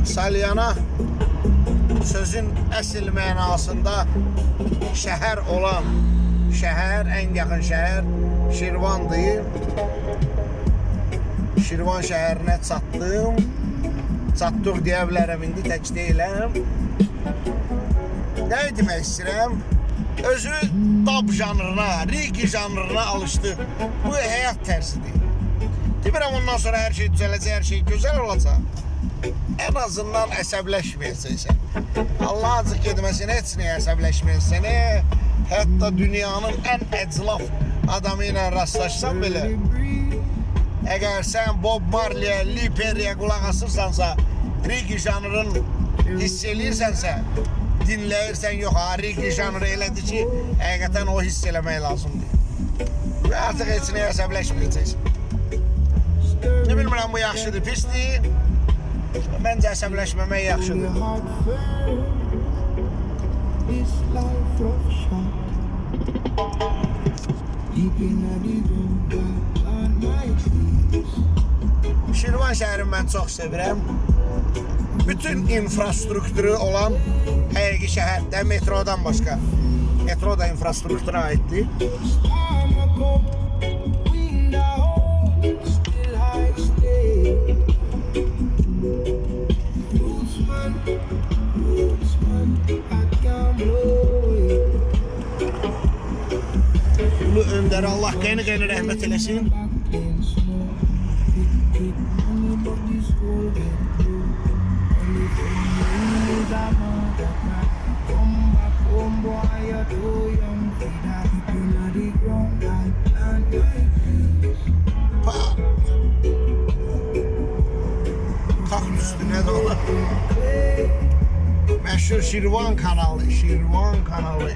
Salyana sözün əsl mənasında şəhər olan, şəhər, ən yaxın şəhər Şirvandır. Şirvan şəhərinə çatdım. Çatdıq deyə bilərəm, indi tək deyiləm. Nə demək istəyirəm? Özü dab janrına, rigi janrına alışdı. Bu həyat tərzidir. Demirəm ondan sonra hər şey düzələcək, hər şey gözəl olacaq. En azından əsəbləşməyəcəksən. Allah azıq gedməsin, heç nəyə əsəbləşməyəcəksən. Hətta dünyanın ən əclaf adamı ilə rastlaşsan belə, əgər sən Bob Marley'e, Lee Perry'e qulaq asırsansa, rigi janrın hiss eləyirsənsə, dinləyirsən, yox, rigi janrı elədir ki, həqiqətən o hiss eləmək lazımdır. Və artıq heç nəyə əsəbləşməyəcəksən. Ne bilmirəm, bu yaxşıdır, pisdir. Məncə əsəbləşməmək yaxşıdır. Şirvan şəhərini mən çox sevirəm. Bütün infrastrukturu olan həqiqi şəhərdə metrodan başqa. Metro da infrastruktura aiddir. Ulu Önder, Allah qeyni rəhmət eləsin. Taxt üstüne de olan məşhur Şirvan kanalı, Şirvan kanalı.